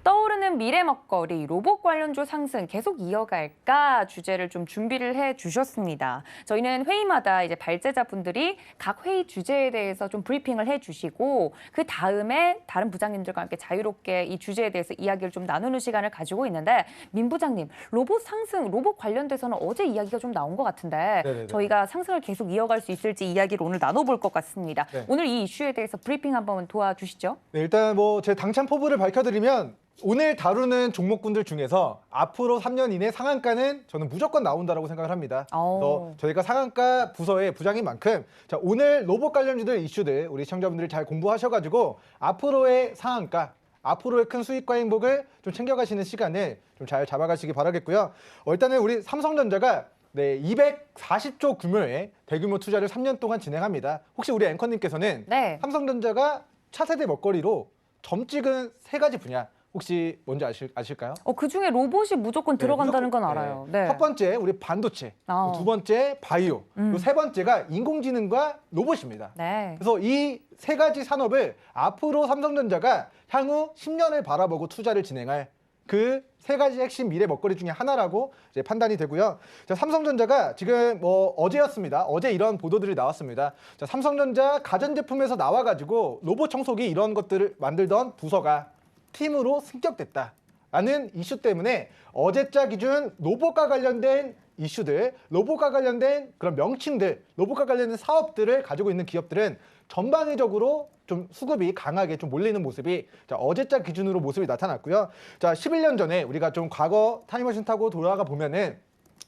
떠오르는 미래 먹거리, 로봇 관련주 상승 계속 이어갈까 주제를 좀 준비를 해 주셨습니다. 저희는 회의마다 이제 발제자분들이 각 회의 주제에 대해서 좀 브리핑을 해 주시고 그 다음에 다른 부장님들과 함께 자유롭게 이 주제에 대해서 이야기를 좀 나누는 시간을 가지고 있는데 민 부장님, 로봇 상승, 로봇 관련돼서는 어제 이야기가 좀 나온 것 같은데 네네네. 저희가 상승을 계속 이어갈 수 있을지 이야기를 오늘 나눠볼 것 같습니다. 네. 오늘 이 이슈에 대해서 브리핑 한번 도와주시죠. 네, 일단 뭐 제 당찬 포부를 밝혀드리면 오늘 다루는 종목군들 중에서 앞으로 3년 이내 상한가는 저는 무조건 나온다라고 생각을 합니다. 그래서 저희가 상한가 부서의 부장인 만큼 자, 오늘 로봇 관련주들 이슈들 우리 시청자분들이 잘 공부하셔가지고 앞으로의 상한가, 앞으로의 큰 수익과 행복을 좀 챙겨가시는 시간을 좀 잘 잡아가시기 바라겠고요. 일단은 우리 삼성전자가 240조 규모의 대규모 투자를 3년 동안 진행합니다. 혹시 우리 앵커님께서는 네. 삼성전자가 차세대 먹거리로 점 찍은 3가지 분야 혹시 뭔지 아실까요? 그 중에 로봇이 무조건 들어간다는 건 무조건, 알아요. 네. 첫 번째 우리 반도체, 두 번째 바이오, 그리고 세 번째가 인공지능과 로봇입니다. 네. 그래서 이 3가지 산업을 앞으로 삼성전자가 향후 10년을 바라보고 투자를 진행할 그 3가지 핵심 미래 먹거리 중에 하나라고 이제 판단이 되고요. 자, 삼성전자가 지금 어제였습니다. 어제 이런 보도들이 나왔습니다. 자, 삼성전자 가전제품에서 나와가지고 로봇 청소기 이런 것들을 만들던 부서가 팀으로 승격됐다라는 이슈 때문에 어제자 기준 로봇과 관련된 이슈들, 로봇과 관련된 그런 명칭들, 로봇과 관련된 사업들을 가지고 있는 기업들은 전방위적으로 좀 수급이 강하게 좀 몰리는 모습이 어제자 기준으로 모습이 나타났고요. 자, 11년 전에 우리가 좀 과거 타임머신 타고 돌아가 보면은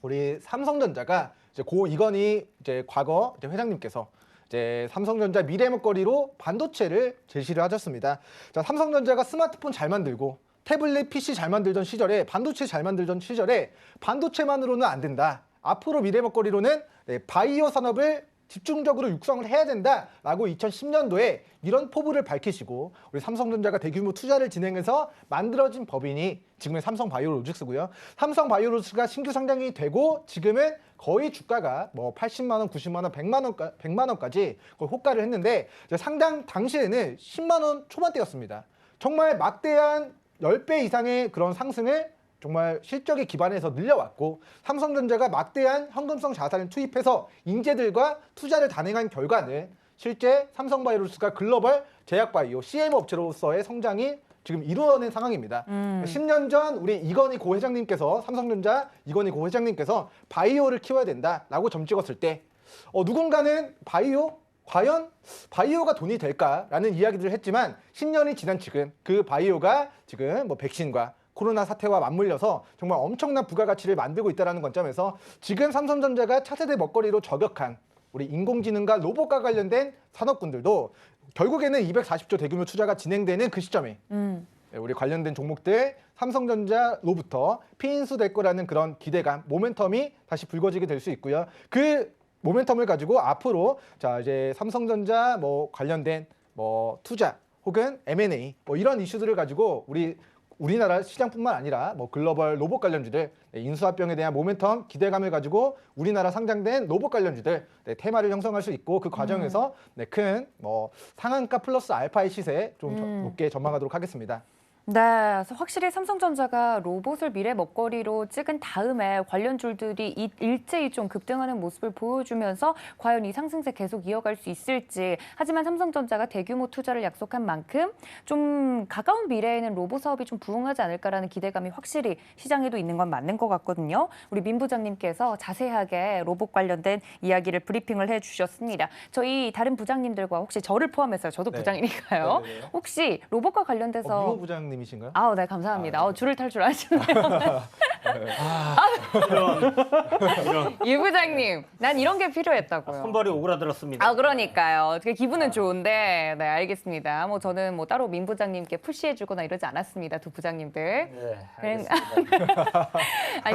우리 삼성전자가 이제 고 이건희 이제 과거 이제 회장님께서 이제 삼성전자 미래 먹거리로 반도체를 제시를 하셨습니다. 자, 삼성전자가 스마트폰 잘 만들고 태블릿 PC 잘 만들던 시절에 반도체 잘 만들던 시절에 반도체만으로는 안 된다. 앞으로 미래 먹거리로는 바이오 산업을 집중적으로 육성을 해야 된다라고 2010년도에 이런 포부를 밝히시고 우리 삼성전자가 대규모 투자를 진행해서 만들어진 법인이 지금의 삼성바이오로직스고요. 삼성바이오로직스가 신규 상장이 되고 지금은 거의 주가가 뭐 80만 원, 90만 원, 100만 원까지 호가를 했는데 상장 당시에는 10만 원 초반대였습니다. 정말 막대한 10배 이상의 그런 상승을 정말 실적에 기반해서 늘려왔고 삼성전자가 막대한 현금성 자산을 투입해서 인재들과 투자를 단행한 결과는 실제 삼성바이오로직스가 글로벌 제약바이오 CMO 업체로서의 성장이 지금 이루어낸 상황입니다. 10년 전 우리 이건희 고 회장님께서 삼성전자 이건희 고 회장님께서 바이오를 키워야 된다라고 점 찍었을 때 누군가는 바이오? 과연 바이오가 돈이 될까라는 이야기들을 했지만 10년이 지난 지금 그 바이오가 지금 뭐 백신과 코로나 사태와 맞물려서 정말 엄청난 부가가치를 만들고 있다는 관점에서 지금 삼성전자가 차세대 먹거리로 저격한 우리 인공지능과 로봇과 관련된 산업군들도 결국에는 240조 대규모 투자가 진행되는 그 시점에 우리 관련된 종목들 삼성전자로부터 피인수될 거라는 그런 기대감, 모멘텀이 다시 불거지게 될 수 있고요. 그 모멘텀을 가지고 앞으로 자 이제 삼성전자 뭐 관련된 뭐 투자 혹은 M&A 뭐 이런 이슈들을 가지고 우리나라 시장뿐만 아니라 뭐 글로벌 로봇 관련주들 인수합병에 대한 모멘텀 기대감을 가지고 우리나라 상장된 로봇 관련주들 테마를 형성할 수 있고 그 과정에서 큰 뭐 상한가 플러스 알파의 시세 좀 높게 전망하도록 하겠습니다. 네, 그래서 확실히 삼성전자가 로봇을 미래 먹거리로 찍은 다음에 관련 줄들이 일제히 좀 급등하는 모습을 보여주면서 과연 이 상승세 계속 이어갈 수 있을지. 하지만 삼성전자가 대규모 투자를 약속한 만큼 좀 가까운 미래에는 로봇 사업이 좀 부흥하지 않을까라는 기대감이 확실히 시장에도 있는 건 맞는 것 같거든요. 우리 민 부장님께서 자세하게 로봇 관련된 이야기를 브리핑을 해주셨습니다. 저희 다른 부장님들과 혹시 저를 포함해서 저도 부장이니까요. 네네네. 혹시 로봇과 관련돼서 민호 부장님이신가요? 네, 감사합니다. 줄을 탈 줄 아시네요. 이 부장님, 난 이런 게 필요했다고요. 손발이 오그라들었습니다. 그러니까요. 되게 기분은 좋은데, 네, 알겠습니다. 뭐 저는 뭐 따로 민 부장님께 푸시해주거나 이러지 않았습니다. 두 부장님들. 네, 알겠습니다.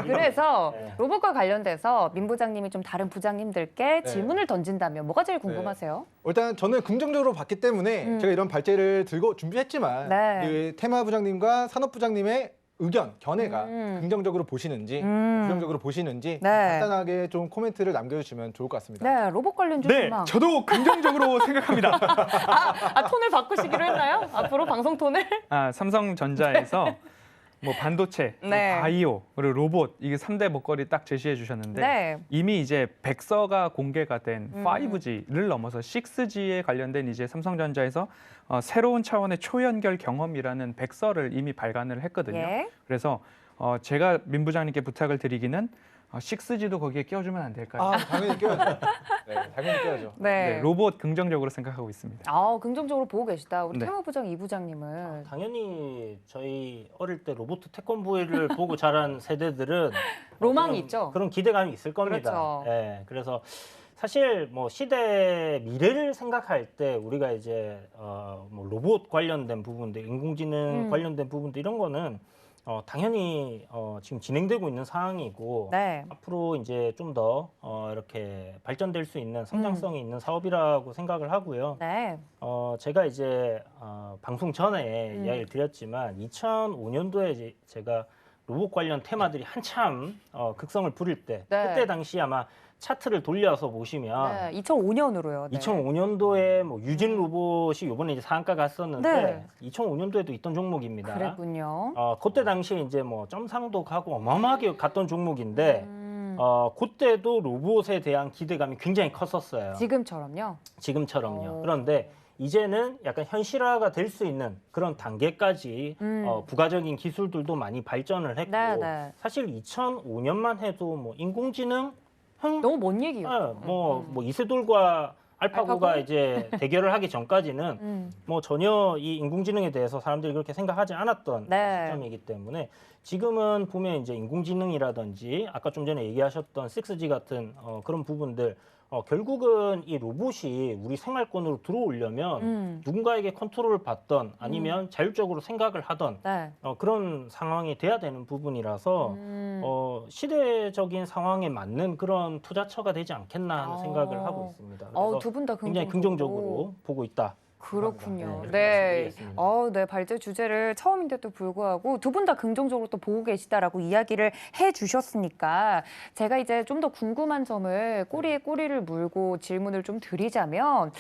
그래서 로봇과 관련돼서 민 부장님이 좀 다른 부장님들께 질문을 던진다면 뭐가 제일 궁금하세요? 일단 저는 긍정적으로 봤기 때문에 제가 이런 발제를 들고 준비했지만 네. 그 테마 부장님과 산업 부장님의 의견, 견해가 긍정적으로 보시는지 부정적으로 보시는지 네. 간단하게 좀 코멘트를 남겨주시면 좋을 것 같습니다. 네, 로봇 관련 네, 주시면 저도 긍정적으로 생각합니다. 톤을 바꾸시기로 했나요? 앞으로 방송 톤을? 삼성전자에서 뭐 반도체, 네. 바이오, 그리고 로봇 이게 3대 먹거리 딱 제시해 주셨는데 네. 이미 이제 백서가 공개가 된 5G를 넘어서 6G에 관련된 이제 삼성전자에서 새로운 차원의 초연결 경험이라는 백서를 이미 발간을 했거든요. 예. 그래서 제가 민 부장님께 부탁을 드리기는 6G도 거기에 끼워주면 안 될까요? 아, 당연히 껴야죠. 네, 당연히 껴야죠. 네. 네, 로봇 긍정적으로 생각하고 있습니다. 긍정적으로 보고 계시다. 우리 네. 태무부장 이 부장님은. 당연히 저희 어릴 때 로봇 태권브이를 보고 자란 세대들은 로망이 그런- 있죠. 그런 기대감이 있을 겁니다. 그렇죠. 예, 그래서 사실 뭐 시대 미래를 생각할 때 우리가 이제 뭐 로봇 관련된 부분들, 인공지능 관련된 부분들 이런 거는 당연히 지금 진행되고 있는 상황이고 네. 앞으로 이제 좀 더 이렇게 발전될 수 있는 성장성이 있는 사업이라고 생각을 하고요. 네. 제가 이제 방송 전에 이야기를 드렸지만 2005년도에 이제 제가 로봇 관련 테마들이 한참 극성을 부릴 때 네. 그때 당시 아마 차트를 돌려서 보시면 네. 2005년으로요. 네. 2005년도에 뭐 유진 로봇이 이번에 이제 상한가 갔었는데 네. 2005년도에도 있던 종목입니다. 그랬군요. 그때 당시에 이제 뭐 점상도 가고 어마어마하게 갔던 종목인데 그때도 로봇에 대한 기대감이 굉장히 컸었어요. 지금처럼요. 지금처럼요. 그런데 이제는 약간 현실화가 될 수 있는 그런 단계까지 부가적인 기술들도 많이 발전을 했고 네, 네. 사실 2005년만 해도 뭐 인공지능 너무 먼 얘기예요. 뭐 이세돌과 알파고가 알파고? 이제 대결을 하기 전까지는 뭐 전혀 이 인공지능에 대해서 사람들이 그렇게 생각하지 않았던 네. 시점이기 때문에 지금은 보면 이제 인공지능이라든지 아까 좀 전에 얘기하셨던 6G 같은 그런 부분들 결국은 이 로봇이 우리 생활권으로 들어오려면 누군가에게 컨트롤을 받던 아니면 자율적으로 생각을 하던 네. 그런 상황이 돼야 되는 부분이라서 시대적인 상황에 맞는 그런 투자처가 되지 않겠나 하는 생각을 하고 있습니다. 그래서 두 분 다 굉장히 긍정적으로 보고 있다. 그렇군요. 네, 네. 말씀드리겠습니다. 네, 발제 주제를 처음인데도 불구하고 두 분 다 긍정적으로 또 보고 계시다라고 이야기를 해 주셨으니까 제가 이제 좀 더 궁금한 점을 꼬리에 꼬리를 물고 질문을 좀 드리자면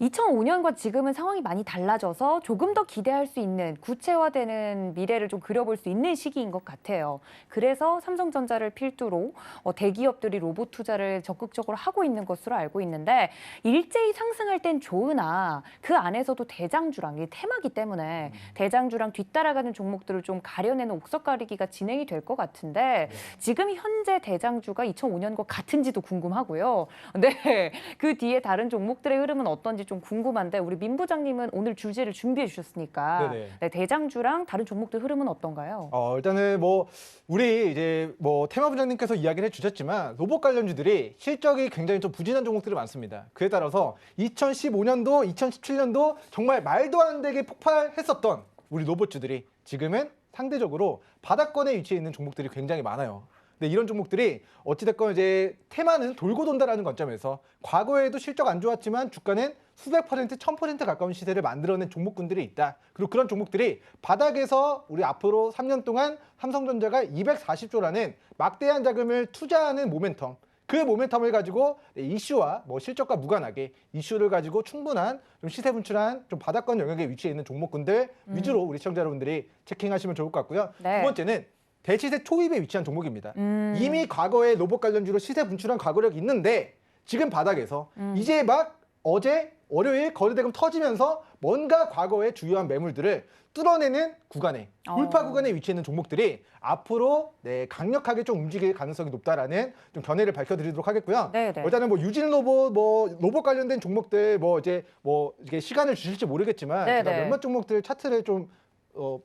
2005년과 지금은 상황이 많이 달라져서 조금 더 기대할 수 있는 구체화되는 미래를 좀 그려볼 수 있는 시기인 것 같아요. 그래서 삼성전자를 필두로 대기업들이 로봇 투자를 적극적으로 하고 있는 것으로 알고 있는데 일제히 상승할 땐 좋으나 그 안에서도 대장주랑 이 테마기 때문에 대장주랑 뒤따라가는 종목들을 좀 가려내는 옥석 가리기가 진행이 될 것 같은데 지금 현재 대장주가 2005년과 같은지도 궁금하고요. 네, 그 뒤에 다른 종목들의 흐름은 어떤지 좀 궁금한데 우리 민 부장님은 오늘 주제를 준비해 주셨으니까 네네. 네, 대장주랑 다른 종목들 흐름은 어떤가요? 일단은 뭐 우리 이제 뭐 테마 부장님께서 이야기를 해주셨지만 로봇 관련주들이 실적이 굉장히 좀 부진한 종목들이 많습니다. 그에 따라서 2015년도, 2017년도 정말 말도 안 되게 폭발했었던 우리 로봇주들이 지금은 상대적으로 바닥권에 위치해 있는 종목들이 굉장히 많아요. 근데 이런 종목들이 어찌됐건 이제 테마는 돌고 돈다라는 관점에서 과거에도 실적 안 좋았지만 주가는 수백 퍼센트, 1000% 가까운 시세를 만들어낸 종목군들이 있다. 그리고 그런 종목들이 바닥에서 우리 앞으로 3년 동안 삼성전자가 240조라는 막대한 자금을 투자하는 모멘텀, 그 모멘텀을 가지고 이슈와 뭐 실적과 무관하게 이슈를 가지고 충분한 좀 시세 분출한 좀 바닥권 영역에 위치해 있는 종목군들 위주로 우리 시청자 여러분들이 체킹하시면 좋을 것 같고요. 네. 두 번째는 대시세 초입에 위치한 종목입니다. 이미 과거에 로봇 관련주로 시세 분출한 과거력이 있는데 지금 바닥에서 이제 막 어제 월요일 거래대금 터지면서 뭔가 과거의 주요한 매물들을 뚫어내는 구간에 돌파 구간에 위치해 있는 종목들이 앞으로 강력하게 좀 움직일 가능성이 높다라는 좀 견해를 밝혀드리도록 하겠고요. 네네. 일단은 뭐 유진 로봇, 뭐 로봇 관련된 종목들 뭐 이제 뭐 이게 시간을 주실지 모르겠지만 네네. 제가 몇몇 종목들 차트를 좀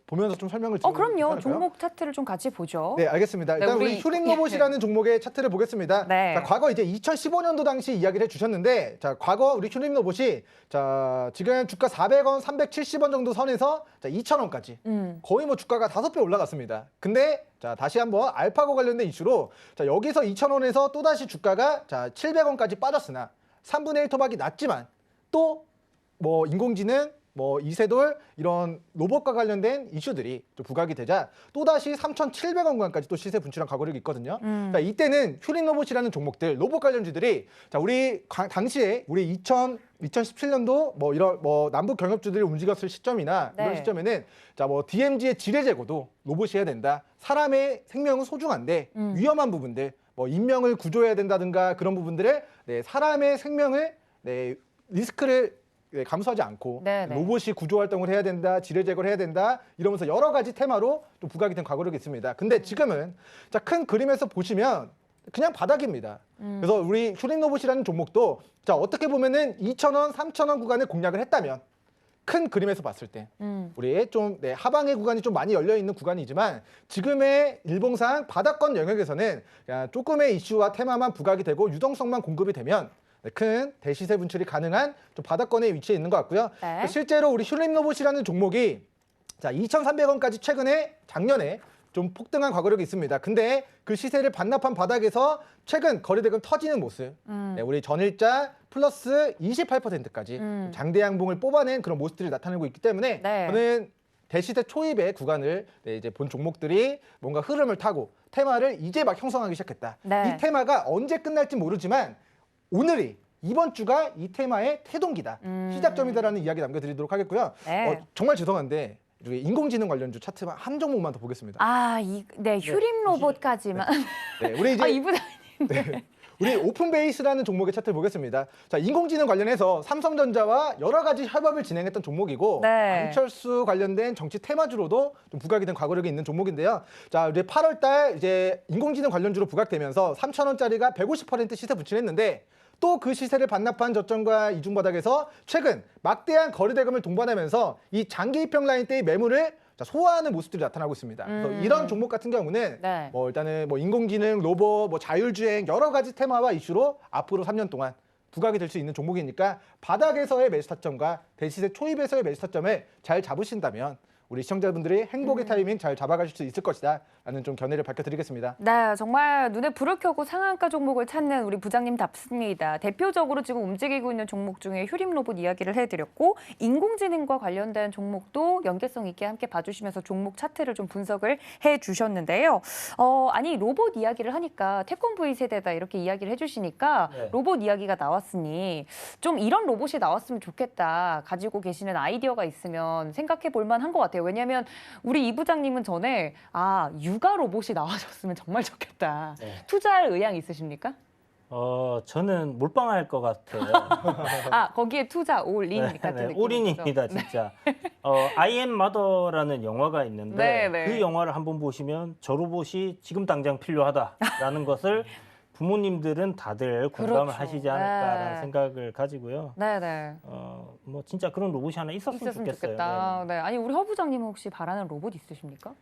보면서 좀 설명을 드리면 그럼요. 괜찮을까요? 종목 차트를 좀 같이 보죠. 네, 알겠습니다. 네, 일단 우리- 우리 휴림 로봇이라는 종목의 차트를 보겠습니다. 네. 자, 과거 이제 2015년도 당시 이야기를 해주셨는데, 자, 과거 우리 휴림 로봇이 자 지금 주가 400원, 370원 정도 선에서 자 2,000원까지 거의 뭐 주가가 5배 올라갔습니다. 근데 자 다시 한번 알파고 관련된 이슈로 자 여기서 2,000원에서 또 다시 주가가 자 700원까지 빠졌으나 3분의 1 토박이 났지만 또 뭐 인공지능 뭐 이세돌 이런 로봇과 관련된 이슈들이 좀 부각이 되자 또다시 3,700원 구간까지 또 시세 분출한 과거력이 있거든요. 자, 이때는 휴림 로봇이라는 종목들, 로봇 관련주들이 자, 우리 당시에 우리 2017년도 뭐 이런 뭐 남북 경협주들이 움직였을 시점이나 네. 이런 시점에는 자, 뭐 DMZ의 지뢰 제거도 로봇이 해야 된다. 사람의 생명은 소중한데 위험한 부분들, 뭐 인명을 구조해야 된다든가 그런 부분들을 네, 사람의 생명을 네, 리스크를 네, 감수하지 않고 네, 네. 로봇이 구조 활동을 해야 된다, 지뢰 제거를 해야 된다 이러면서 여러 가지 테마로 좀 부각이 된 과거력이 있습니다. 근데 지금은 자, 큰 그림에서 보시면 그냥 바닥입니다. 그래서 우리 휴림 로봇이라는 종목도 자, 어떻게 보면은 2,000원, 3,000원 구간을 공략을 했다면 큰 그림에서 봤을 때 우리 좀 네, 하방의 구간이 좀 많이 열려 있는 구간이지만 지금의 일봉상 바닥권 영역에서는 그냥 조금의 이슈와 테마만 부각이 되고 유동성만 공급이 되면 네, 큰 대시세 분출이 가능한 좀 바닥권에 위치해 있는 것 같고요. 네. 실제로 우리 휴림 로봇이라는 종목이 자, 2,300원까지 최근에 작년에 좀 폭등한 과거력이 있습니다. 근데 그 시세를 반납한 바닥에서 최근 거래대금 터지는 모습, 네, 우리 전일자 플러스 28%까지 장대양봉을 뽑아낸 그런 모습들이 나타내고 있기 때문에 네. 저는 대시세 초입의 구간을 네, 이제 본 종목들이 뭔가 흐름을 타고 테마를 이제 막 형성하기 시작했다. 네. 이 테마가 언제 끝날지 모르지만 오늘이 이번 주가 이 테마의 태동기다, 시작점이다라는 이야기 남겨드리도록 하겠고요. 네. 정말 죄송한데 저기 인공지능 관련주 차트만 한 종목만 더 보겠습니다. 네, 휴림 로봇까지만. 네, 우리 이제 이분 우리 오픈베이스라는 종목의 차트를 보겠습니다. 자, 인공지능 관련해서 삼성전자와 여러 가지 협업을 진행했던 종목이고 네. 안철수 관련된 정치 테마주로도 좀 부각이 된 과거력이 있는 종목인데요. 자, 이제 8월달 이제 인공지능 관련주로 부각되면서 3,000원짜리가 150% 시세 분출했는데 또 그 시세를 반납한 저점과 이중 바닥에서 최근 막대한 거래대금을 동반하면서 이 장기 입형 라인 때의 매물을 소화하는 모습들이 나타나고 있습니다. 그래서 이런 종목 같은 경우는 네. 뭐 일단은 뭐 인공지능, 로봇, 뭐 자율주행 여러 가지 테마와 이슈로 앞으로 3년 동안 부각이 될 수 있는 종목이니까 바닥에서의 매수 타점과 대시세 초입에서의 매수 타점을 잘 잡으신다면 우리 시청자분들이 행복의 타이밍 잘 잡아가실 수 있을 것이다 라는 좀 견해를 밝혀드리겠습니다. 네, 정말 눈에 불을 켜고 상한가 종목을 찾는 우리 부장님답습니다. 대표적으로 지금 움직이고 있는 종목 중에 휴림 로봇 이야기를 해드렸고 인공지능과 관련된 종목도 연계성 있게 함께 봐주시면서 종목 차트를 좀 분석을 해주셨는데요. 아니 로봇 이야기를 하니까 태권 V 세대다 이렇게 이야기를 해주시니까 네. 로봇 이야기가 나왔으니 좀 이런 로봇이 나왔으면 좋겠다. 가지고 계시는 아이디어가 있으면 생각해 볼 만한 것 같아요. 왜냐하면 우리 이 부장님은 전에 육아 로봇이 나와줬으면 정말 좋겠다. 네. 투자할 의향 있으십니까? 저는 몰빵할 것 같아요. 거기에 투자 올인 같은 느낌. 올인입니다, 진짜. I am Mother라는 영화가 있는데 네, 네. 그 영화를 한번 보시면 저 로봇이 지금 당장 필요하다라는 것을 부모님들은 다들 공감을 그렇죠. 하시지 않을까라는 네. 생각을 가지고요. 네네. 뭐 진짜 그런 로봇이 하나 있었으면 좋겠어요. 좋겠다. 네. 아니 우리 허 부장님은 혹시 바라는 로봇 있으십니까?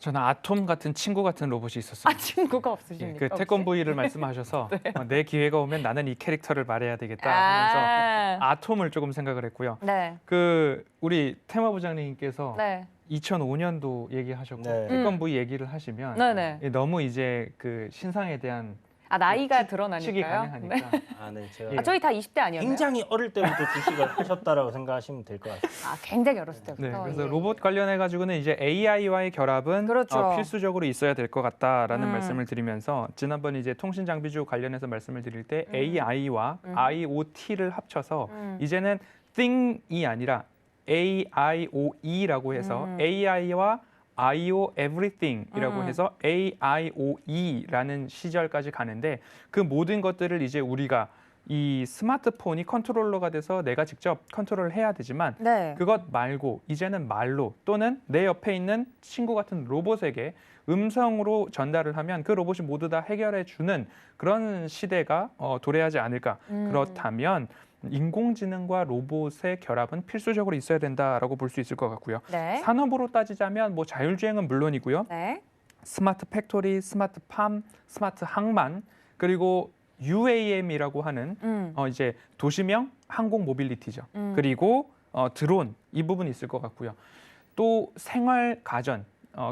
저는 아톰 같은 친구 같은 로봇이 있었어요. 친구가 예, 없으십니까? 그 태권 V를 말씀하셔서 내 기회가 오면 나는 이 캐릭터를 말해야 되겠다 하면서 아톰을 조금 생각을 했고요. 네. 그 우리 테마 부장님께서 네. 2005년도 얘기하셨고 네. 태권 V 얘기를 하시면 네네. 너무 이제 그 신상에 대한 나이가 측이 드러나니까요. 가능하니까 네. 제가 저희 다 20대 아니었나요? 굉장히 어릴 때부터 주식을 하셨다라고 생각하시면 될 것 같습니다. 굉장히 어렸을 때부터. 네, 그래서 예. 로봇 관련해 가지고는 이제 AI와의 결합은 그렇죠. 필수적으로 있어야 될 것 같다라는 말씀을 드리면서 지난번 이제 통신 장비주 관련해서 말씀을 드릴 때 AI와 IoT를 합쳐서 이제는 thing이 아니라 AIoE라고 해서 AI와 IO Everything이라고 해서 AIoE라는 시절까지 가는데 그 모든 것들을 이제 우리가 이 스마트폰이 컨트롤러가 돼서 내가 직접 컨트롤을 해야 되지만 네. 그것 말고 이제는 말로 또는 내 옆에 있는 친구 같은 로봇에게 음성으로 전달을 하면 그 로봇이 모두 다 해결해 주는 그런 시대가 도래하지 않을까. 그렇다면 인공지능과 로봇의 결합은 필수적으로 있어야 된다라고 볼 수 있을 것 같고요. 네. 산업으로 따지자면 뭐 자율주행은 물론이고요. 네. 스마트 팩토리, 스마트 팜, 스마트 항만 그리고 UAM이라고 하는 이제 도시명 항공 모빌리티죠. 그리고 드론 이 부분이 있을 것 같고요. 또 생활 가전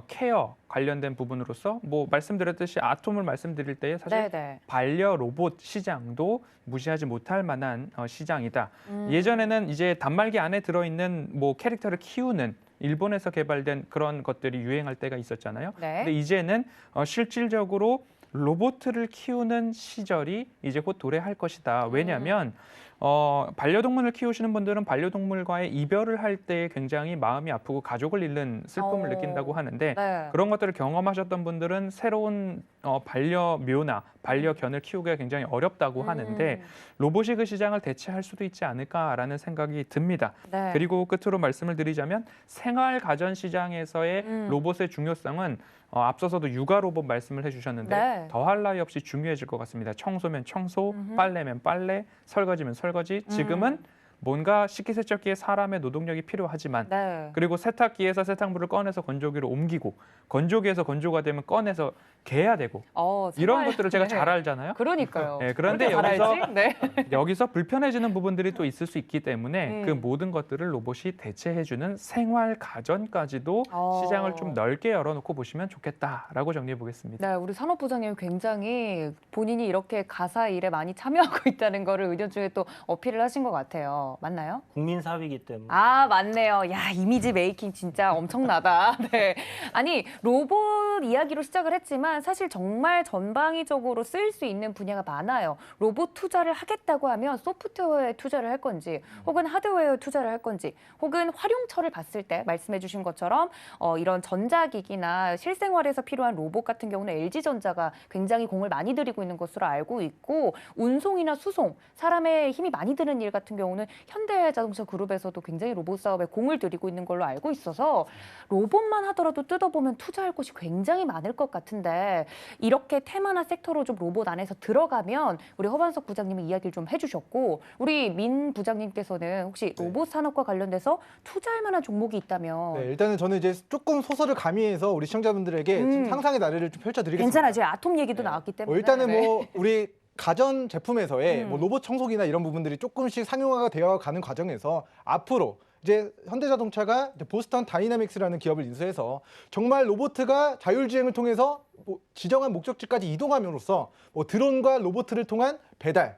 케어 관련된 부분으로서 뭐 말씀드렸듯이 아톰을 말씀드릴 때에 사실 네네. 반려 로봇 시장도 무시하지 못할 만한 시장이다. 예전에는 이제 단말기 안에 들어있는 뭐 캐릭터를 키우는 일본에서 개발된 그런 것들이 유행할 때가 있었잖아요. 네. 근데 이제는 실질적으로 로봇을 키우는 시절이 이제 곧 도래할 것이다. 왜냐하면 반려동물을 키우시는 분들은 반려동물과의 이별을 할 때 굉장히 마음이 아프고 가족을 잃는 슬픔을 느낀다고 하는데 네. 그런 것들을 경험하셨던 분들은 새로운 반려묘나 반려견을 키우기가 굉장히 어렵다고 하는데 로봇이 그 시장을 대체할 수도 있지 않을까라는 생각이 듭니다. 네. 그리고 끝으로 말씀을 드리자면 생활 가전 시장에서의 로봇의 중요성은 앞서서도 육아 로봇 말씀을 해주셨는데 네. 더할 나위 없이 중요해질 것 같습니다. 청소면 청소, 빨래면 빨래, 설거지면 설거지. 지금은 뭔가 식기세척기에 사람의 노동력이 필요하지만 네. 그리고 세탁기에서 세탁물을 꺼내서 건조기로 옮기고 건조기에서 건조가 되면 꺼내서 개야 되고 이런 정말, 것들을 제가 네. 잘 알잖아요. 그러니까요. 네, 그런데 잘 여기서 알지? 네. 여기서 불편해지는 부분들이 또 있을 수 있기 때문에 그 음. 모든 것들을 로봇이 대체해주는 생활 가전까지도 시장을 좀 넓게 열어놓고 보시면 좋겠다라고 정리해 보겠습니다. 네, 우리 산업부장님 굉장히 본인이 이렇게 가사 일에 많이 참여하고 있다는 거를 의견 중에 또 어필을 하신 것 같아요. 맞나요? 국민 사회이기 때문에. 아, 맞네요. 야, 이미지 메이킹 진짜 엄청나다. 네. 아니, 로봇 이야기로 시작을 했지만 사실 정말 전방위적으로 쓰일 수 있는 분야가 많아요. 로봇 투자를 하겠다고 하면 소프트웨어에 투자를 할 건지 혹은 하드웨어에 투자를 할 건지 혹은 활용처를 봤을 때 말씀해 주신 것처럼 이런 전자기기나 실생활에서 필요한 로봇 같은 경우는 LG전자가 굉장히 공을 많이 들이고 있는 것으로 알고 있고 운송이나 수송, 사람의 힘이 많이 드는 일 같은 경우는 현대자동차 그룹에서도 굉장히 로봇 사업에 공을 들이고 있는 걸로 알고 있어서 로봇만 하더라도 뜯어보면 투자할 곳이 굉장히 많을 것 같은데 이렇게 테마나 섹터로 좀 로봇 안에서 들어가면 우리 허반석 부장님이 이야기를 좀 해주셨고 우리 민 부장님께서는 혹시 로봇 산업과 관련돼서 투자할 만한 종목이 있다면 네, 일단은 저는 이제 조금 소설을 가미해서 우리 시청자분들에게 지금 상상의 나래를 좀 펼쳐드리겠습니다. 괜찮아요. 지금 아톰 얘기도 네. 나왔기 때문에 일단은 네. 뭐 우리 가전 제품에서의 뭐 로봇 청소기나 이런 부분들이 조금씩 상용화가 되어 가는 과정에서 앞으로 이제 현대자동차가 이제 보스턴 다이나믹스라는 기업을 인수해서 정말 로봇가 자율주행을 통해서 뭐 지정한 목적지까지 이동함으로써 뭐 드론과 로봇을 통한 배달.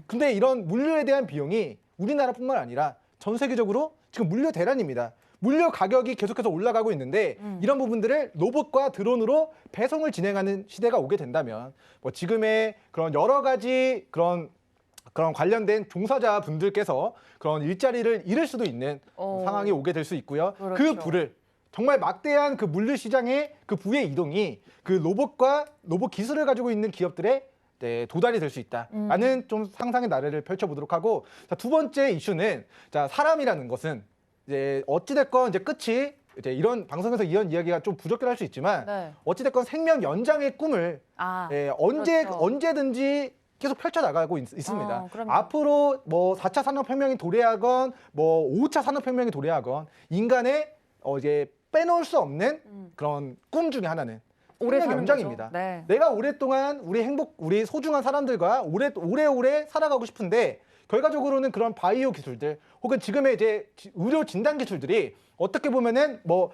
근데 이런 물류에 대한 비용이 우리나라뿐만 아니라 전 세계적으로 지금 물류 대란입니다. 물류 가격이 계속해서 올라가고 있는데 이런 부분들을 로봇과 드론으로 배송을 진행하는 시대가 오게 된다면 뭐 지금의 그런 여러 가지 그런 관련된 종사자분들께서 그런 일자리를 잃을 수도 있는 상황이 오게 될 수 있고요. 그 그렇죠. 부를 정말 막대한 그 물류 시장의 그 부의 이동이 그 로봇과 로봇 기술을 가지고 있는 기업들의 도달이 될 수 있다라는 좀 상상의 나래를 펼쳐보도록 하고 자, 두 번째 이슈는 자, 사람이라는 것은 이제 어찌됐건 이제 끝이 이제 이런 방송에서 이런 이야기가 좀 부적절할 수 있지만 네. 어찌됐건 생명 연장의 꿈을 그렇죠. 언제든지 계속 펼쳐나가고 있습니다. 그럼요. 앞으로 뭐 4차 산업혁명이 도래하건 뭐 5차 산업혁명이 도래하건 인간의 이제 빼놓을 수 없는 그런 꿈 중에 하나는 오래 생명 사는 연장입니다. 거죠. 네. 내가 오랫동안 우리 소중한 사람들과 오래오래 살아가고 싶은데 결과적으로는 그런 바이오 기술들 혹은 지금의 이제 의료 진단 기술들이 어떻게 보면은 뭐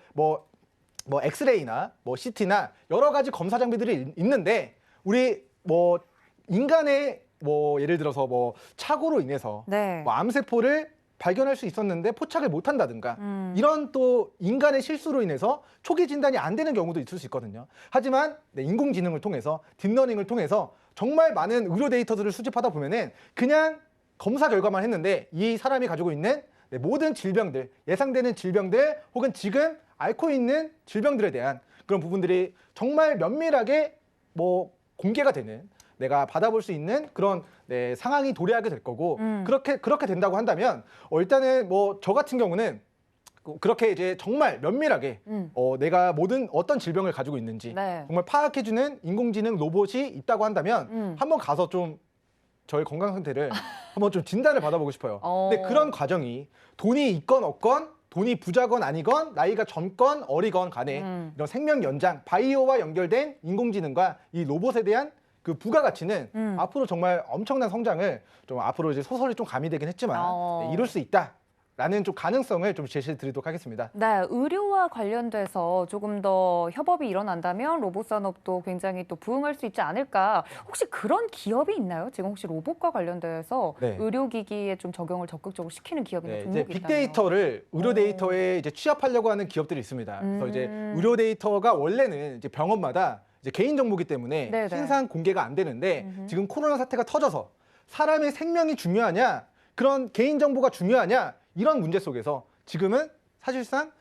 엑스레이나 뭐 CT나 여러 가지 검사 장비들이 있는데 우리 뭐 인간의 뭐 예를 들어서 뭐 착오로 인해서 네. 뭐 암세포를 발견할 수 있었는데 포착을 못한다든가 이런 또 인간의 실수로 인해서 초기 진단이 안 되는 경우도 있을 수 있거든요. 하지만 인공지능을 통해서 딥러닝을 통해서 정말 많은 의료 데이터들을 수집하다 보면은 그냥 검사 결과만 했는데 이 사람이 가지고 있는 모든 질병들, 예상되는 질병들 혹은 지금 앓고 있는 질병들에 대한 그런 부분들이 정말 면밀하게 뭐 공개가 되는 내가 받아볼 수 있는 그런 상황이 도래하게 될 거고 그렇게 된다고 한다면 일단은 뭐 저 같은 경우는 그렇게 이제 정말 면밀하게 내가 어떤 질병을 가지고 있는지 네. 정말 파악해주는 인공지능 로봇이 있다고 한다면 한번 가서 좀 저의 건강 상태를 한번 좀 진단을 받아보고 싶어요. 근데 그런 과정이 돈이 있건 없건 돈이 부자건 아니건 나이가 젊건 어리건 간에 이런 생명 연장, 바이오와 연결된 인공지능과 이 로봇에 대한 그 부가가치는 앞으로 정말 엄청난 성장을 좀 앞으로 이제 소설이 좀 가미되긴 했지만 이룰 수 있다. 라는 좀 가능성을 좀 제시해 드리도록 하겠습니다. 네, 의료와 관련돼서 조금 더 협업이 일어난다면 로봇 산업도 굉장히 또 부흥할 수 있지 않을까. 혹시 그런 기업이 있나요? 지금 혹시 로봇과 관련돼서 네. 의료기기에 좀 적용을 적극적으로 시키는 기업이나 네, 종목이 이제 있나요? 빅데이터를 의료 데이터에 이제 취합하려고 하는 기업들이 있습니다. 그래서 이제 의료 데이터가 원래는 이제 병원마다 이제 개인 정보기 때문에 네네. 신상 공개가 안 되는데 지금 코로나 사태가 터져서 사람의 생명이 중요하냐, 그런 개인 정보가 중요하냐 이런 문제 속에서 지금은 사실상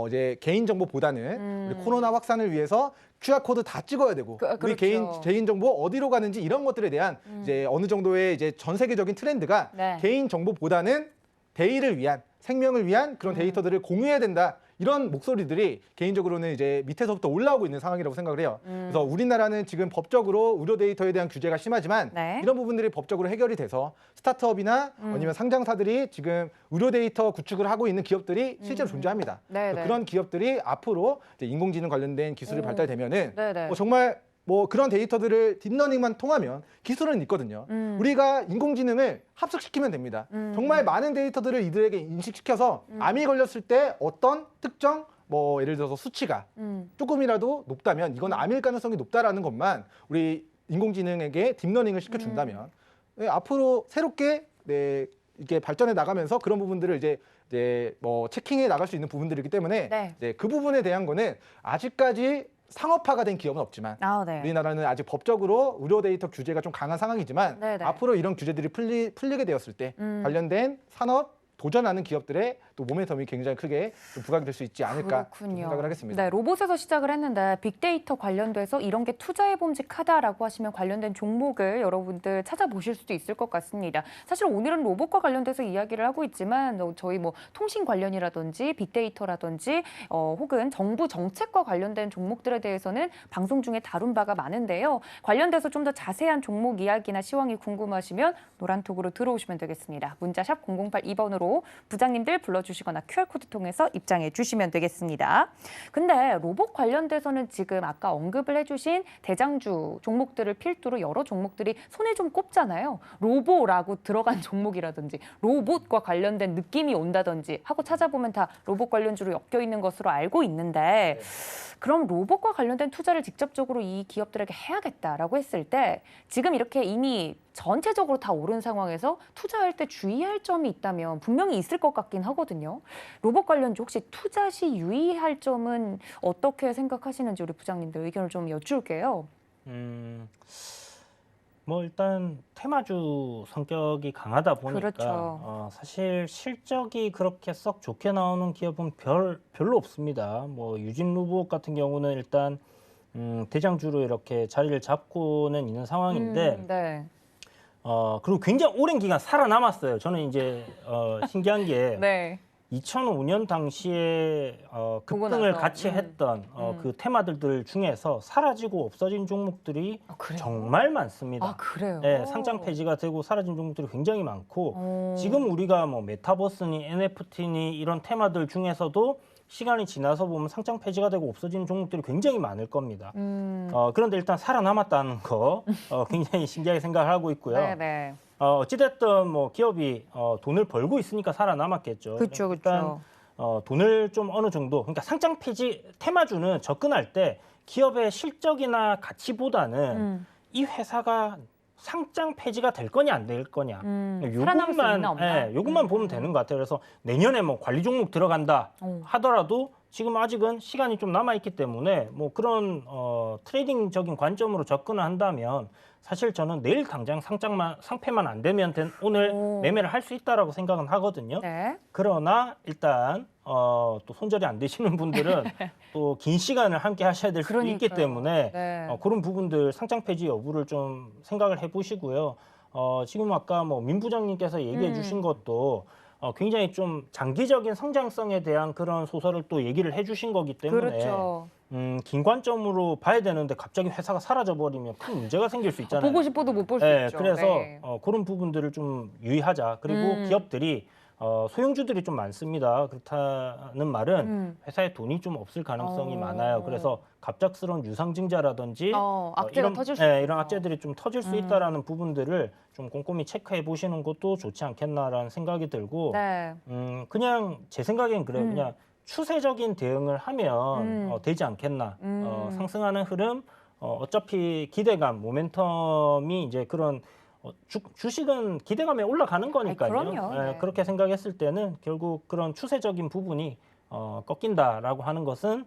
이제 개인 정보보다는 우리 코로나 확산을 위해서 QR 코드 다 찍어야 되고 우리 그렇죠. 개인 정보 어디로 가는지 이런 것들에 대한 이제 어느 정도의 이제 전 세계적인 트렌드가 네. 개인 정보보다는 대의를 위한 생명을 위한 그런 데이터들을 공유해야 된다. 이런 목소리들이 개인적으로는 이제 밑에서부터 올라오고 있는 상황이라고 생각을 해요. 그래서 우리나라는 지금 법적으로 의료 데이터에 대한 규제가 심하지만 네. 이런 부분들이 법적으로 해결이 돼서 스타트업이나 아니면 상장사들이 지금 의료 데이터 구축을 하고 있는 기업들이 실제로 존재합니다. 네네. 그래서 그런 기업들이 앞으로 이제 인공지능 관련된 기술이 발달되면은 네네. 정말 뭐 그런 데이터들을 딥러닝만 통하면 기술은 있거든요. 우리가 인공지능을 합숙시키면 됩니다. 정말 많은 데이터들을 이들에게 인식시켜서 암이 걸렸을 때 어떤 특정 뭐 예를 들어서 수치가 조금이라도 높다면 이건 암일 가능성이 높다라는 것만 우리 인공지능에게 딥러닝을 시켜준다면 앞으로 새롭게 이게 발전해 나가면서 그런 부분들을 이제 뭐 체킹해 나갈 수 있는 부분들이기 때문에 네. 이제 그 부분에 대한 거는 아직까지 상업화가 된 기업은 없지만 네. 우리나라는 아직 법적으로 의료 데이터 규제가 좀 강한 상황이지만 네네. 앞으로 이런 규제들이 풀리게 되었을 때 관련된 산업 도전하는 기업들의 또 모멘텀이 굉장히 크게 좀 부각이 될 수 있지 않을까 좀 그렇군요. 생각을 하겠습니다. 네, 로봇에서 시작을 했는데 빅데이터 관련돼서 이런 게 투자에 봄직하다라고 하시면 관련된 종목을 여러분들 찾아보실 수도 있을 것 같습니다. 사실 오늘은 로봇과 관련돼서 이야기를 하고 있지만 저희 뭐 통신 관련이라든지 빅데이터라든지 혹은 정부 정책과 관련된 종목들에 대해서는 방송 중에 다룬 바가 많은데요. 관련돼서 좀 더 자세한 종목 이야기나 시황이 궁금하시면 노란톡으로 들어오시면 되겠습니다. 문자샵 0082번으로 부장님들 불러주시거나 QR코드 통해서 입장해 주시면 되겠습니다. 근데 로봇 관련돼서는 지금 아까 언급을 해주신 대장주 종목들을 필두로 여러 종목들이 손에 좀 꼽잖아요. 로보라고 들어간 종목이라든지 로봇과 관련된 느낌이 온다든지 하고 찾아보면 다 로봇 관련주로 엮여 있는 것으로 알고 있는데 그럼 로봇과 관련된 투자를 직접적으로 이 기업들에게 해야겠다라고 했을 때 지금 이렇게 이미 전체적으로 다 오른 상황에서 투자할 때 주의할 점이 있다면 분명히 있을 것 같긴 하거든요. 로봇 관련주 혹시 투자 시 유의할 점은 어떻게 생각하시는지 우리 부장님들 의견을 좀 여쭐게요. 뭐 일단 테마주 성격이 강하다 보니까 그렇죠. 사실 실적이 그렇게 썩 좋게 나오는 기업은 별로 없습니다. 뭐 유진 로봇 같은 경우는 일단 대장주로 이렇게 자리를 잡고는 있는 상황인데 네. 그리고 굉장히 오랜 기간 살아남았어요. 저는 이제 신기한 게 네. 2005년 당시에 보고 급등을 나서. 같이 했던 그 테마들 중에서 사라지고 없어진 종목들이 그래요? 정말 많습니다. 아, 그래요? 네, 상장 폐지가 되고 사라진 종목들이 굉장히 많고 지금 우리가 뭐 메타버스니 NFT니 이런 테마들 중에서도 시간이 지나서 보면 상장 폐지가 되고 없어지는 종목들이 굉장히 많을 겁니다. 그런데 일단 살아남았다는 거 굉장히 신기하게 생각을 하고 있고요. 네네. 어찌됐든 뭐 기업이 돈을 벌고 있으니까 살아남았겠죠. 그렇죠, 일단 그렇죠. 돈을 좀 어느 정도 그러니까 상장 폐지 테마주는 접근할 때 기업의 실적이나 가치보다는 이 회사가 상장 폐지가 될 거냐 안 될 거냐 살아남을 수 있나 없나? 요것만 보면 되는 것 같아요. 그래서 내년에 뭐 관리 종목 들어간다 하더라도 지금 아직은 시간이 좀 남아 있기 때문에 뭐 그런 트레이딩적인 관점으로 접근을 한다면 사실 저는 내일 당장 상패만 안 되면 오늘 매매를 할 수 있다라고 생각은 하거든요. 네. 그러나 일단 또 손절이 안 되시는 분들은 또 긴 시간을 함께 하셔야 될 수도 있기 그러니까요. 때문에 네. 그런 부분들 상장 폐지 여부를 좀 생각을 해보시고요. 지금 아까 뭐 민 부장님께서 얘기해 주신 것도 굉장히 좀 장기적인 성장성에 대한 그런 소설을 또 얘기를 해주신 거기 때문에 그렇죠. 긴 관점으로 봐야 되는데 갑자기 회사가 사라져 버리면 큰 문제가 생길 수 있잖아요. 보고 싶어도 못 볼 수 네, 있죠. 그래서 네. 그런 부분들을 좀 유의하자. 그리고 기업들이 소형주들이 좀 많습니다. 그렇다는 말은 회사에 돈이 좀 없을 가능성이 많아요. 그래서 갑작스러운 유상증자라든지 악재가 터질 수 이런 악재들이 좀 터질 수 있다라는 부분들을 좀 꼼꼼히 체크해 보시는 것도 좋지 않겠나라는 생각이 들고 네. 그냥 제 생각엔 그래요. 그냥 추세적인 대응을 하면 되지 않겠나. 상승하는 흐름, 어차피 기대감, 모멘텀이 이제 그런 주식은 기대감에 올라가는 거니까요. 그럼요. 네. 그렇게 생각했을 때는 결국 그런 추세적인 부분이 꺾인다라고 하는 것은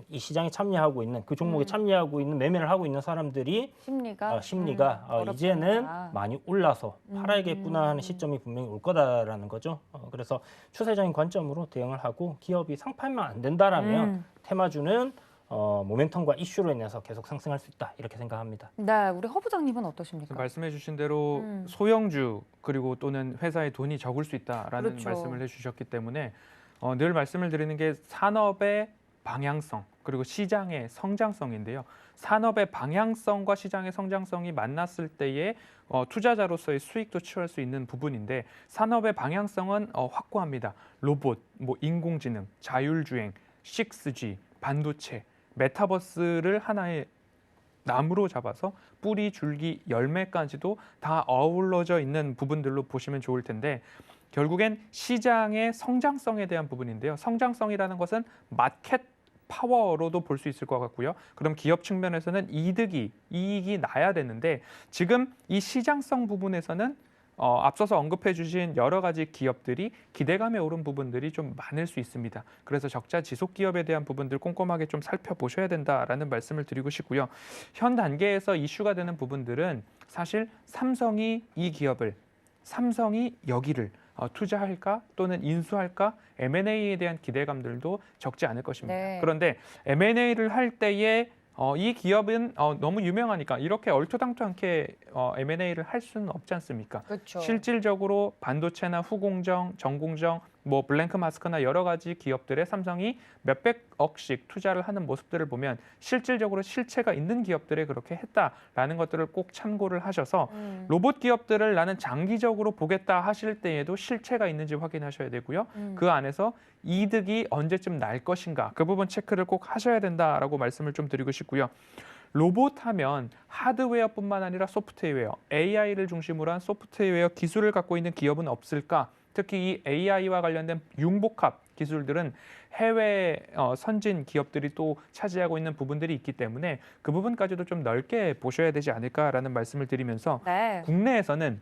이 시장에 참여하고 있는 그 종목에 참여하고 있는 매매를 하고 있는 사람들이 심리가 심리가 이제는 어렵다. 많이 올라서 팔아야겠구나 하는 시점이 분명히 올 거다라는 거죠. 그래서 추세적인 관점으로 대응을 하고 기업이 상판만 안 된다라면 테마주는 모멘텀과 이슈로 인해서 계속 상승할 수 있다 이렇게 생각합니다. 네, 우리 허 부장님은 어떠십니까? 말씀해주신 대로 소형주 그리고 또는 회사의 돈이 적을 수 있다라는 그렇죠. 말씀을 해주셨기 때문에 늘 말씀을 드리는 게 산업의 방향성 그리고 시장의 성장성인데요. 산업의 방향성과 시장의 성장성이 만났을 때에 투자자로서의 수익도 취할 수 있는 부분인데 산업의 방향성은 확고합니다. 로봇, 인공지능, 자율주행, 6G, 반도체, 메타버스를 하나의 나무로 잡아서 뿌리, 줄기, 열매까지도 다 어우러져 있는 부분들로 보시면 좋을 텐데 결국엔 시장의 성장성에 대한 부분인데요. 성장성이라는 것은 마켓 파워로도 볼 수 있을 것 같고요. 그럼 기업 측면에서는 이익이 나야 되는데 지금 이 시장성 부분에서는 앞서서 언급해 주신 여러 가지 기업들이 기대감에 오른 부분들이 좀 많을 수 있습니다. 그래서 적자 지속 기업에 대한 부분들 꼼꼼하게 좀 살펴보셔야 된다라는 말씀을 드리고 싶고요. 현 단계에서 이슈가 되는 부분들은 사실 삼성이 여기를 투자할까 또는 인수할까 M&A에 대한 기대감들도 적지 않을 것입니다. 네. 그런데 M&A를 할 때에 이 기업은 너무 유명하니까 이렇게 얼토당토않게 M&A를 할 수는 없지 않습니까? 그렇죠. 실질적으로 반도체나 후공정, 전공정, 블랭크 마스크나 여러 가지 기업들의 삼성이 몇백억씩 투자를 하는 모습들을 보면 실질적으로 실체가 있는 기업들에 그렇게 했다라는 것들을 꼭 참고를 하셔서 로봇 기업들을 나는 장기적으로 보겠다 하실 때에도 실체가 있는지 확인하셔야 되고요. 그 안에서 이득이 언제쯤 날 것인가 그 부분 체크를 꼭 하셔야 된다라고 말씀을 좀 드리고 싶고요. 로봇 하면 하드웨어뿐만 아니라 소프트웨어, AI를 중심으로 한 소프트웨어 기술을 갖고 있는 기업은 없을까? 특히 이 AI와 관련된 융복합 기술들은 해외 선진 기업들이 또 차지하고 있는 부분들이 있기 때문에 그 부분까지도 좀 넓게 보셔야 되지 않을까라는 말씀을 드리면서 네. 국내에서는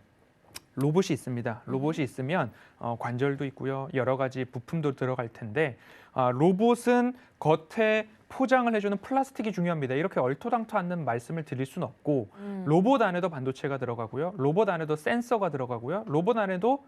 로봇이 있습니다. 로봇이 있으면 관절도 있고요. 여러 가지 부품도 들어갈 텐데 로봇은 겉에 포장을 해주는 플라스틱이 중요합니다. 이렇게 얼토당토 않는 말씀을 드릴 수는 없고 로봇 안에도 반도체가 들어가고요. 로봇 안에도 센서가 들어가고요. 로봇 안에도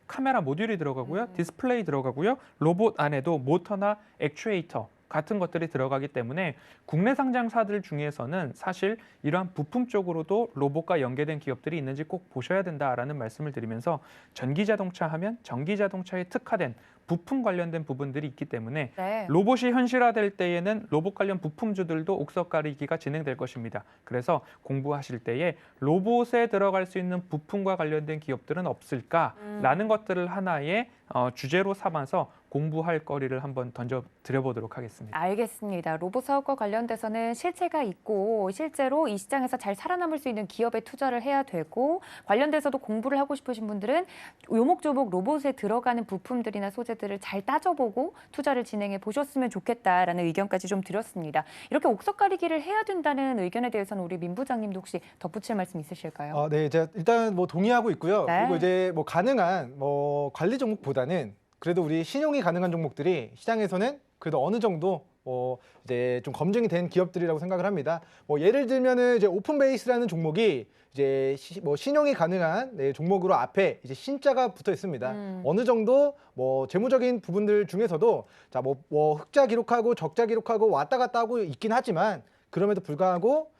카메라 모듈이 들어가고요. 디스플레이 들어가고요. 로봇 안에도 모터나 액추에이터 같은 것들이 들어가기 때문에 국내 상장사들 중에서는 사실 이러한 부품 쪽으로도 로봇과 연계된 기업들이 있는지 꼭 보셔야 된다라는 말씀을 드리면서 전기자동차 하면 전기자동차에 특화된 부품 관련된 부분들이 있기 때문에 네. 로봇이 현실화될 때에는 로봇 관련 부품주들도 옥석 가리기가 진행될 것입니다. 그래서 공부하실 때에 로봇에 들어갈 수 있는 부품과 관련된 기업들은 없을까라는 것들을 하나의 주제로 삼아서 공부할 거리를 한번 던져 드려보도록 하겠습니다. 알겠습니다. 로봇 사업과 관련돼서는 실체가 있고 실제로 이 시장에서 잘 살아남을 수 있는 기업에 투자를 해야 되고 관련돼서도 공부를 하고 싶으신 분들은 요목조목 로봇에 들어가는 부품들이나 소재들을 잘 따져보고 투자를 진행해 보셨으면 좋겠다라는 의견까지 좀 드렸습니다. 이렇게 옥석 가리기를 해야 된다는 의견에 대해서는 우리 민 부장님도 혹시 덧붙일 말씀 있으실까요? 네, 제가 일단 동의하고 있고요. 네. 그리고 이제 가능한 관리 종목보다는 그래도 우리 신용이 가능한 종목들이 시장에서는 그래도 어느 정도 이제 좀 검증이 된 기업들이라고 생각을 합니다. 예를 들면은 이제 오픈베이스라는 종목이 이제 신용이 가능한 종목으로 앞에 이제 신자가 붙어 있습니다. 어느 정도 재무적인 부분들 중에서도 자 흑자 기록하고 적자 기록하고 왔다 갔다 하고 있긴 하지만 그럼에도 불구하고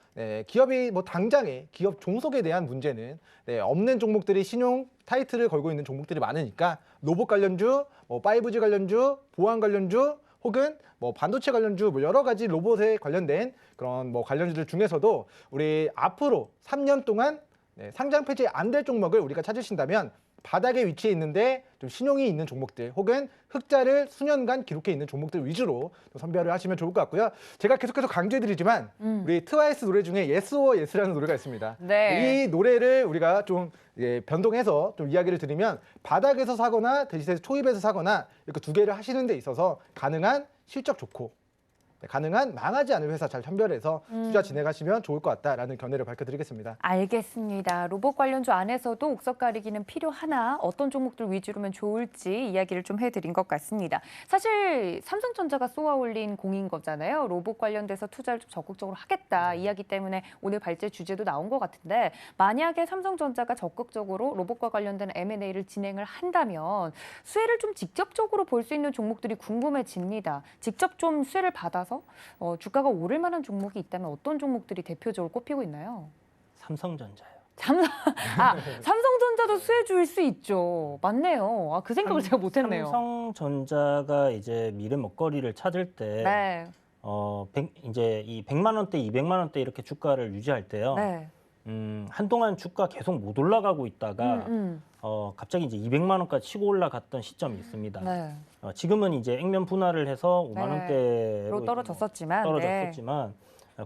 기업이 당장에 기업 종속에 대한 문제는 없는 종목들이 신용 타이틀을 걸고 있는 종목들이 많으니까 로봇 관련주, 5G 관련주, 보안 관련주 혹은 반도체 관련주 여러 가지 로봇에 관련된 그런 관련주들 중에서도 우리 앞으로 3년 동안 상장 폐지 안 될 종목을 우리가 찾으신다면 바닥에 위치해 있는데 좀 신용이 있는 종목들 혹은 흑자를 수년간 기록해 있는 종목들 위주로 좀 선별을 하시면 좋을 것 같고요. 제가 계속해서 강조해드리지만 우리 트와이스 노래 중에 Yes or Yes라는 노래가 있습니다. 네. 이 노래를 우리가 좀 변동해서 좀 이야기를 드리면 바닥에서 사거나 대시세 초입에서 사거나 이렇게 두 개를 하시는 데 있어서 가능한 실적 좋고 가능한 망하지 않을 회사 잘 선별해서 투자 진행하시면 좋을 것 같다라는 견해를 밝혀드리겠습니다. 알겠습니다. 로봇 관련주 안에서도 옥석 가리기는 필요하나 어떤 종목들 위주로면 좋을지 이야기를 좀 해드린 것 같습니다. 사실 삼성전자가 쏘아 올린 공인 거잖아요. 로봇 관련돼서 투자를 좀 적극적으로 하겠다 이야기 때문에 오늘 발제 주제도 나온 것 같은데 만약에 삼성전자가 적극적으로 로봇과 관련된 M&A를 진행을 한다면 수혜를 좀 직접적으로 볼 수 있는 종목들이 궁금해집니다. 직접 좀 수혜를 받아서 주가가 오를 만한 종목이 있다면 어떤 종목들이 대표적으로 꼽히고 있나요? 삼성전자요. 삼성전자도 수혜 줄 수 있죠. 맞네요. 그 생각을 제가 못했네요. 삼성전자가 이제 미래 먹거리를 찾을 때 네, 이제 이 100만 원대, 200만 원대 이렇게 주가를 유지할 때요. 네. 한동안 주가 계속 못 올라가고 있다가 갑자기 이제 200만 원까지 치고 올라갔던 시점이 있습니다. 네. 지금은 이제 액면 분할을 해서 5만 네. 원대로 로 떨어졌었지만, 떨어졌었지만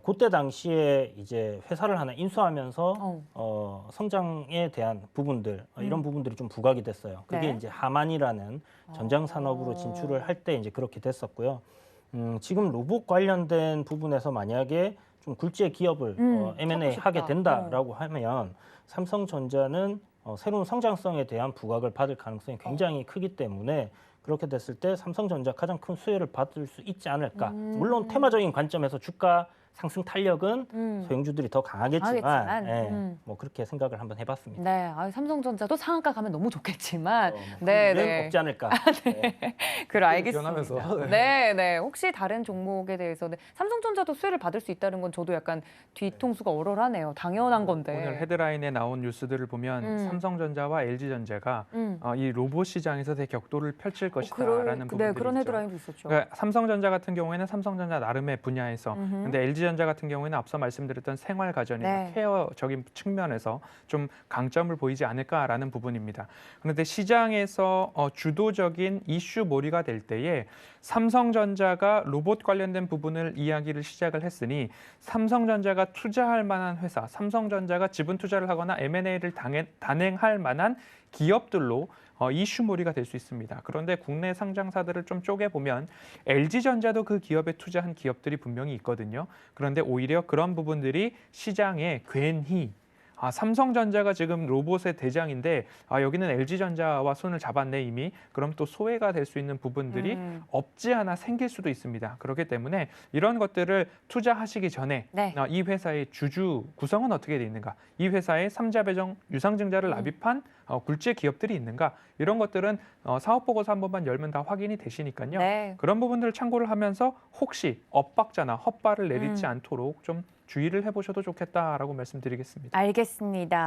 그때 당시에 이제 회사를 하나 인수하면서 성장에 대한 부분들 이런 부분들이 좀 부각이 됐어요. 그게 네. 이제 하만이라는 전장 산업으로 진출을 할 때 이제 그렇게 됐었고요. 지금 로봇 관련된 부분에서 만약에 좀 굴지의 기업을 M&A 찾고 하게 싶다. 된다라고 하면 삼성전자는 새로운 성장성에 대한 부각을 받을 가능성이 굉장히 크기 때문에 그렇게 됐을 때 삼성전자 가장 큰 수혜를 받을 수 있지 않을까. 물론 테마적인 관점에서 주가 상승 탄력은 소형주들이 더 강하겠지만 뭐 그렇게 생각을 한번 해봤습니다. 네, 삼성전자도 상한가 가면 너무 좋겠지만, 네, 네. 없지 않을까. 그래 알겠습니다. 변하면서. 네, 네. 혹시 다른 종목에 대해서는 삼성전자도 수혜를 받을 수 있다는 건 저도 약간 뒤통수가 얼얼하네요. 당연한 건데. 오늘 헤드라인에 나온 뉴스들을 보면 삼성전자와 LG전자가 이 로봇 시장에서 대격돌을 펼칠 것이다라는 부분들이 그런 있죠. 헤드라인도 있었죠. 그러니까 삼성전자 같은 경우에는 삼성전자 나름의 분야에서, 근데 LG전자 같은 경우에는 앞서 말씀드렸던 생활 가전이나 네. 케어적인 측면에서 좀 강점을 보이지 않을까라는 부분입니다. 그런데 시장에서 주도적인 이슈 몰이가 될 때에 삼성전자가 로봇 관련된 부분을 이야기를 시작을 했으니 삼성전자가 투자할 만한 회사, 삼성전자가 지분 투자를 하거나 M&A를 단행할 만한 기업들로 이슈몰이가 될 수 있습니다. 그런데 국내 상장사들을 좀 쪼개보면 LG전자도 그 기업에 투자한 기업들이 분명히 있거든요. 그런데 오히려 그런 부분들이 시장에 괜히 삼성전자가 지금 로봇의 대장인데 여기는 LG전자와 손을 잡았네 이미. 그럼 또 소외가 될 수 있는 부분들이 없지 않아 생길 수도 있습니다. 그렇기 때문에 이런 것들을 투자하시기 전에 네. 이 회사의 주주 구성은 어떻게 돼 있는가, 이 회사의 삼자 배정 유상증자를 납입한 굴지의 기업들이 있는가, 이런 것들은 사업보고서 한 번만 열면 다 확인이 되시니까요. 네. 그런 부분들을 참고를 하면서 혹시 엇박자나 헛발을 내딛지 않도록 좀 주의를 해보셔도 좋겠다라고 말씀드리겠습니다. 알겠습니다.